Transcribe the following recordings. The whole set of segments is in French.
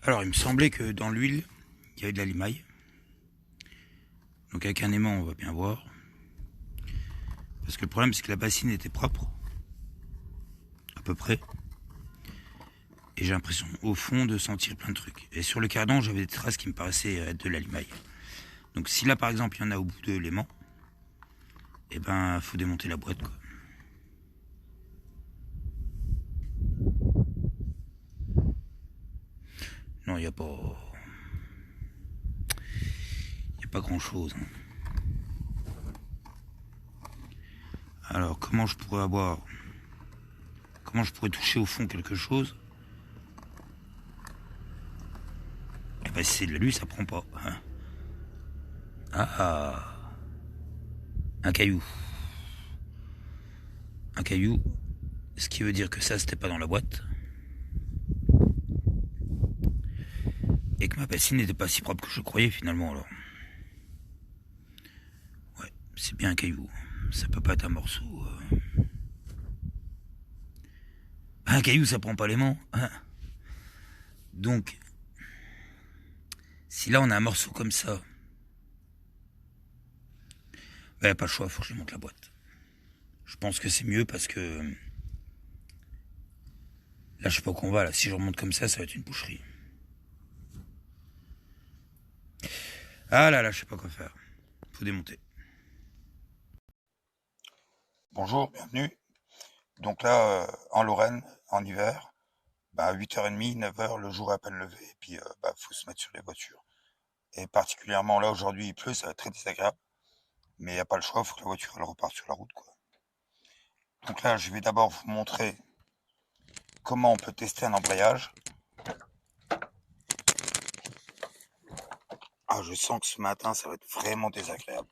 Alors, il me semblait que dans l'huile, il y avait de la limaille. Donc avec un aimant, on va bien voir. Parce que le problème, c'est que la bassine était propre. À peu près. Et j'ai l'impression, au fond, de sentir plein de trucs. Et sur le cardan, j'avais des traces qui me paraissaient être de la limaille. Donc si là, par exemple, il y en a au bout de l'aimant, eh ben, faut démonter la boîte, quoi. Non, il n'y a pas... Il n'y a pas grand-chose. Hein. Alors, comment je pourrais avoir... Comment je pourrais toucher au fond quelque chose? Eh ben, si c'est de l'alu, ça prend pas. Hein. Ah, un caillou. Un caillou, ce qui veut dire que ça, c'était pas dans la boîte. Et que ma bassine n'était pas si propre que je croyais, finalement, alors. Ouais, c'est bien un caillou. Ça peut pas être un morceau... Un caillou, ça prend pas l'aimant. Hein. Donc, si là, on a un morceau comme ça... Ben, pas le choix, faut que je monte la boîte. Je pense que c'est mieux parce que... Là, je sais pas où on va, là. Si je remonte comme ça va être une boucherie. Ah là là, je sais pas quoi faire. Faut démonter. Bonjour, bienvenue. Donc là, en Lorraine, en hiver, 8h30, 9h, le jour est à peine levé, et puis faut se mettre sur les voitures. Et particulièrement là, aujourd'hui, il pleut, ça va être très désagréable. Mais il n'y a pas le choix, il faut que la voiture elle reparte sur la route, quoi. Donc là, je vais d'abord vous montrer comment on peut tester un embrayage. Ah, je sens que ce matin, ça va être vraiment désagréable.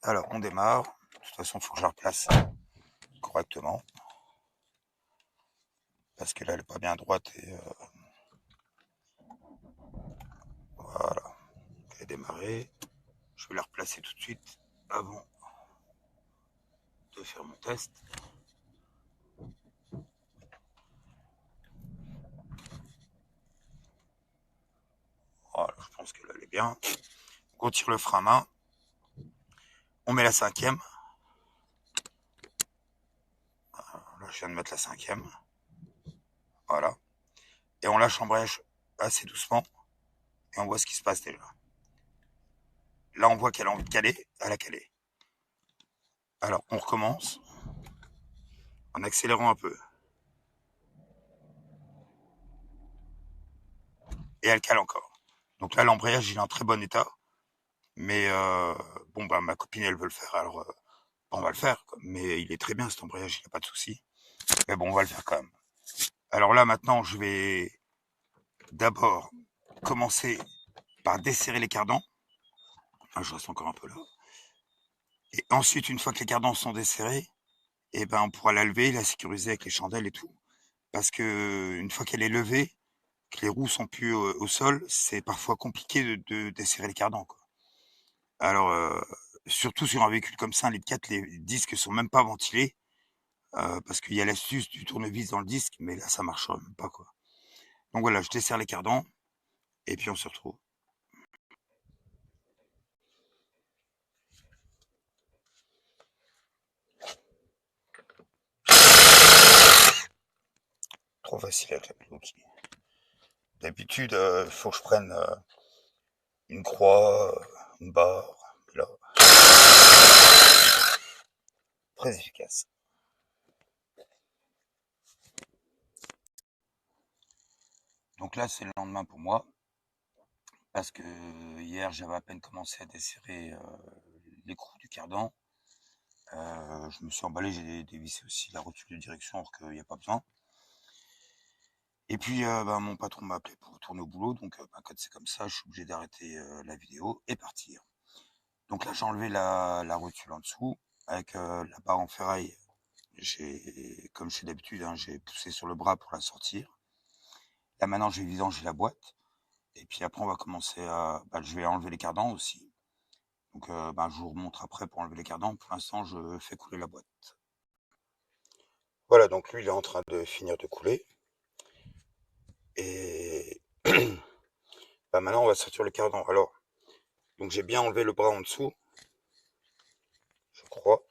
Alors, on démarre. De toute façon, il faut que je la replace correctement. Parce que là, elle n'est pas bien droite. Et voilà. Elle est démarrée. Je vais la replacer tout de suite avant de faire mon test. Voilà, je pense que là, elle est bien. On tire le frein à main. On met la 5e. Là, je viens de mettre la 5e. Voilà. Et on lâche l'embrayage assez doucement. Et on voit ce qui se passe déjà. Là, on voit qu'elle a envie de caler. Elle a calé. Alors, on recommence en accélérant un peu. Et elle cale encore. Donc là, l'embrayage, il est en très bon état. Mais ma copine, elle veut le faire. Alors, on va le faire. Mais il est très bien, cet embrayage, il n'y a pas de souci. Mais bon, on va le faire quand même. Alors là, maintenant, je vais d'abord commencer par desserrer les cardans. Ah, je reste encore un peu là. Et ensuite, une fois que les cardans sont desserrés, on pourra la lever, la sécuriser avec les chandelles et tout. Parce que une fois qu'elle est levée, que les roues sont plus au sol, c'est parfois compliqué de desserrer les cardans, quoi. Alors, surtout sur un véhicule comme ça, un litre 4, les disques sont même pas ventilés. Parce qu'il y a l'astuce du tournevis dans le disque, mais là, ça marche même pas, quoi. Donc voilà, je desserre les cardans, et puis on se retrouve. Trop facile avec la l'outil. D'habitude, il faut que je prenne une croix, une barre, là. Très efficace. Donc là, c'est le lendemain pour moi, parce que hier, j'avais à peine commencé à desserrer l'écrou du cardan. Je me suis emballé, j'ai dévissé aussi la rotule de direction, alors qu'il n'y a pas besoin. Et puis, mon patron m'a appelé pour retourner au boulot, donc quand c'est comme ça, je suis obligé d'arrêter la vidéo et partir. Donc là, j'ai enlevé la rotule en dessous, avec la barre en ferraille. Comme je fais d'habitude, j'ai poussé sur le bras pour la sortir. Là, maintenant, je vais vidanger la boîte. Et puis après, on va commencer à... je vais enlever les cardans aussi. Donc, je vous remontre après pour enlever les cardans. Pour l'instant, je fais couler la boîte. Voilà, donc lui, il est en train de finir de couler. Et Bah maintenant on va sortir le cardan. Alors, donc j'ai bien enlevé le bras en dessous, je crois.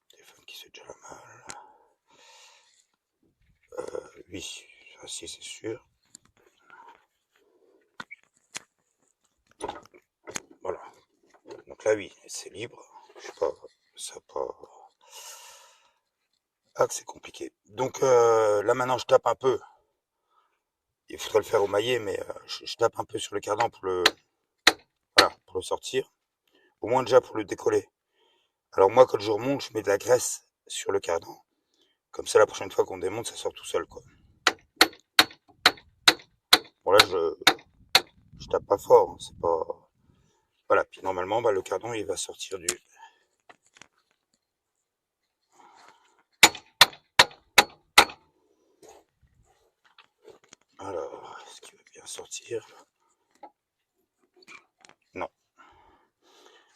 Téléphone qui se fait déjà la malle. Oui, ça si c'est sûr. Voilà. Donc là oui, c'est libre. Je sais pas, ça pas. Ah que c'est compliqué. Donc là maintenant je tape un peu. Il faudrait le faire au maillet, mais je tape un peu sur le cardan voilà, pour le sortir. Au moins déjà pour le décoller. Alors moi quand je remonte, je mets de la graisse sur le cardan. Comme ça la prochaine fois qu'on démonte, ça sort tout seul quoi. Bon là je tape pas fort, hein, c'est pas. Voilà, puis normalement bah, le cardan il va sortir du. Alors, est-ce qu'il va bien sortir? Non.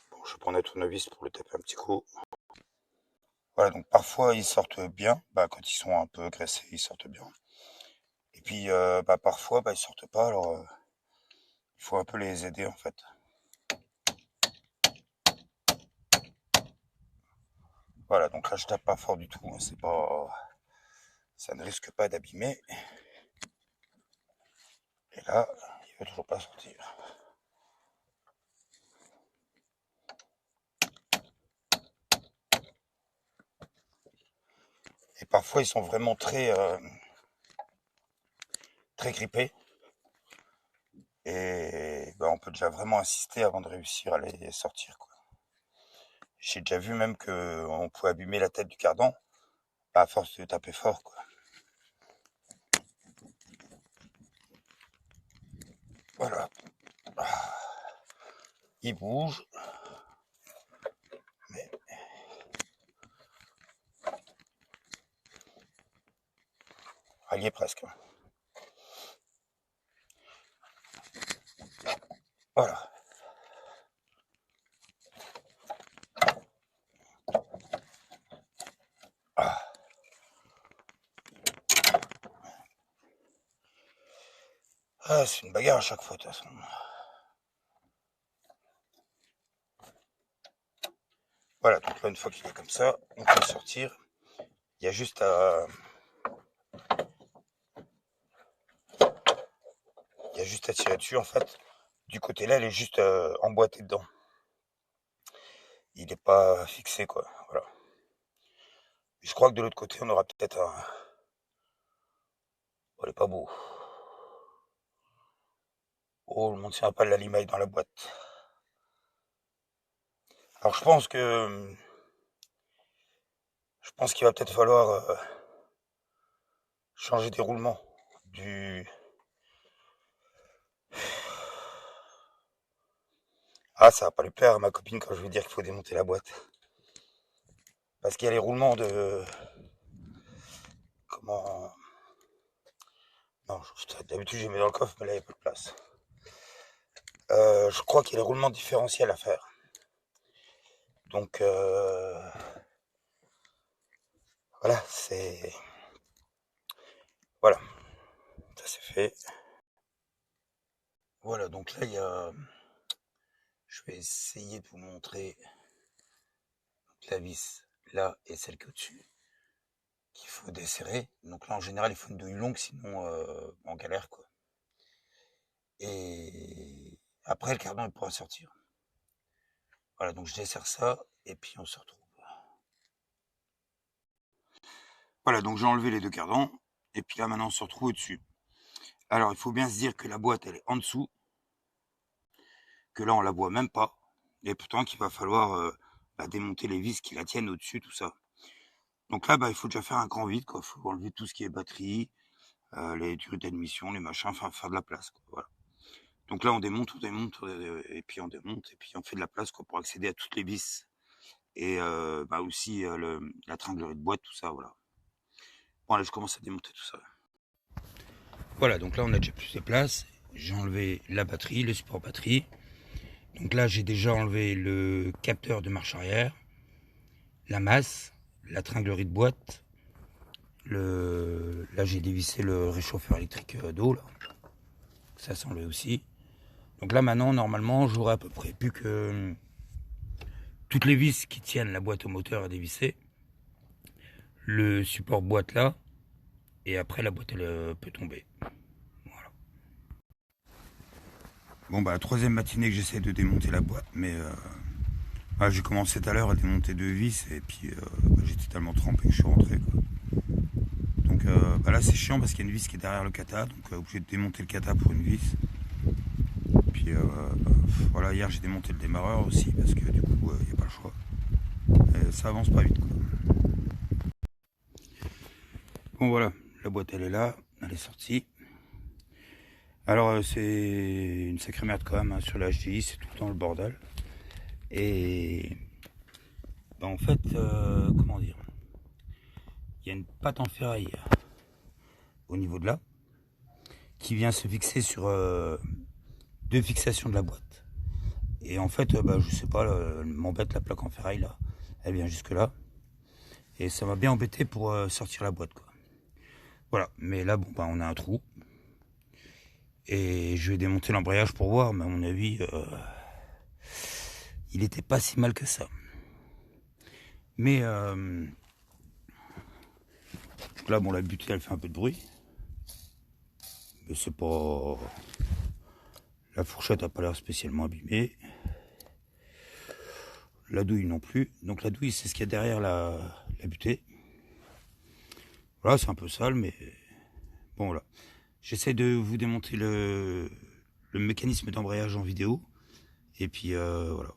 Bon, je vais prendre un tournevis pour le taper un petit coup. Voilà, donc parfois ils sortent bien, bah, quand ils sont un peu graissés, ils sortent bien. Et puis bah, parfois bah, ils sortent pas, alors il faut un peu les aider en fait. Voilà, donc là je tape pas fort du tout, hein, c'est pas. Ça ne risque pas d'abîmer. Et là, il veut toujours pas sortir. Et parfois ils sont vraiment très grippés. Et bah, on peut déjà vraiment insister avant de réussir à les sortir, quoi. J'ai déjà vu même qu'on pouvait abîmer la tête du cardan à force de taper fort, quoi. Voilà. Il bouge. Mais il y est presque. Voilà. Ah, c'est une bagarre à chaque fois, de toute façon. Voilà, donc là, une fois qu'il est comme ça, on peut le sortir. Il y a juste à... tirer dessus, en fait. Du côté là, elle est juste emboîtée dedans. Il n'est pas fixé, quoi. Voilà. Je crois que de l'autre côté, on aura peut-être un... Oh, il est pas beau. Oh, le monde tient pas de la limaille dans la boîte. Alors, je pense qu'il va peut-être falloir changer des roulements. Ah, ça va pas lui plaire à ma copine quand je vais dire qu'il faut démonter la boîte. Parce qu'il y a les roulements de... Comment... Non, d'habitude, je les mets dans le coffre, mais là, il n'y a pas de place. Je crois qu'il y a les roulements différentiels à faire. Donc, voilà, c'est... Voilà, ça c'est fait. Voilà, donc là, il y a... Je vais essayer de vous montrer la vis là et celle qui est au-dessus qu'il faut desserrer. Donc là, en général, il faut une douille longue, sinon on galère, quoi. Et après, le cardan, il pourra sortir. Voilà, donc je desserre ça et puis on se retrouve. Voilà, donc j'ai enlevé les deux cardans et puis là, maintenant, on se retrouve au-dessus. Alors, il faut bien se dire que la boîte, elle est en dessous, que là, on la voit même pas, et pourtant qu'il va falloir démonter les vis qui la tiennent au-dessus, tout ça. Donc là, il faut déjà faire un grand vide, quoi. Il faut enlever tout ce qui est batterie, les durées d'admission, les machins, enfin faire de la place, quoi. Voilà. Donc là, on démonte, et puis on fait de la place, quoi, pour accéder à toutes les vis. Et aussi la tringlerie de boîte, tout ça, voilà. Bon, là, je commence à démonter tout ça. Voilà, donc là, on a déjà plus de place. J'ai enlevé la batterie, le support batterie. Donc là, j'ai déjà enlevé le capteur de marche arrière, la masse, la tringlerie de boîte. Là, j'ai dévissé le réchauffeur électrique d'eau, là. ça s'enlève aussi. Donc là maintenant, normalement, j'aurai à peu près plus que toutes les vis qui tiennent la boîte au moteur à dévisser, le support boîte là, et après la boîte elle peut tomber. Voilà. Bon bah troisième matinée que j'essaie de démonter la boîte, mais j'ai commencé tout à l'heure à démonter 2 vis et puis j'étais tellement trempé que je suis rentré quoi. Donc là c'est chiant parce qu'il y a une vis qui est derrière le kata, donc obligé de démonter le kata pour une vis. Puis voilà, hier j'ai démonté le démarreur aussi parce que du coup il n'y a pas le choix. Et ça avance pas vite quoi. Bon voilà, la boîte elle est là, elle est sortie. Alors c'est une sacrée merde quand même hein, sur la HDI, c'est tout le temps le bordel. Et en fait, comment dire, il y a une patte en ferraille au niveau de là qui vient se fixer sur 2 fixations de la boîte. Et en fait, je sais pas, m'embête la plaque en ferraille là, elle vient jusque là. Et ça m'a bien embêté pour sortir la boîte quoi. Voilà, mais là bon on a un trou. Et je vais démonter l'embrayage pour voir, mais à mon avis, il était pas si mal que ça. Mais là, bon, la butée, elle fait un peu de bruit. Mais c'est pas... La fourchette a pas l'air spécialement abîmée. La douille non plus. Donc la douille, c'est ce qu'il y a derrière la butée. Voilà, c'est un peu sale, mais bon, voilà. J'essaie de vous démonter le mécanisme d'embrayage en vidéo. Et puis, voilà.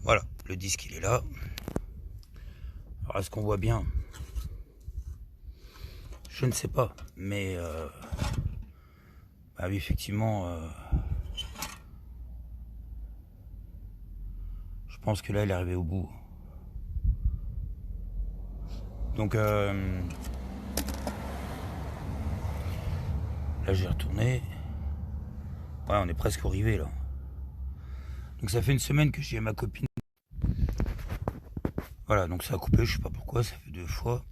Voilà, le disque il est là. Alors est-ce qu'on voit bien? Je ne sais pas, mais oui, effectivement, je pense que là, il est arrivé au bout. Donc là, j'ai retourné. Ouais, on est presque arrivé là. Donc ça fait une semaine que j'ai ma copine. Voilà, donc ça a coupé, je sais pas pourquoi, ça fait 2 fois.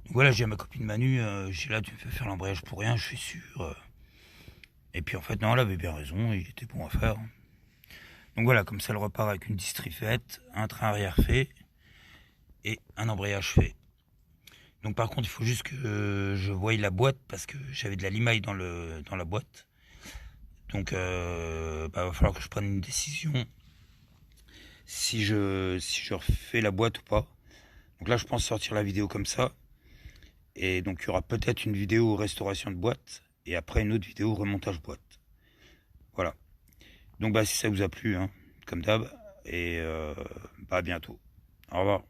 Donc voilà, j'ai ma copine Manu, j'ai là, tu me fais faire l'embrayage pour rien, je suis sûr. Et puis en fait, non, elle avait bien raison, il était bon à faire. Donc voilà, comme ça, elle repart avec une distrie faite, un train arrière fait et un embrayage fait. Donc par contre, il faut juste que je voie la boîte parce que j'avais de la limaille dans la boîte. Donc va falloir que je prenne une décision si je refais la boîte ou pas. Donc là, je pense sortir la vidéo comme ça. Et donc il y aura peut-être une vidéo restauration de boîte et après une autre vidéo remontage boîte. Voilà. Donc bah si ça vous a plu, hein, comme d'hab, et bah à bientôt. Au revoir.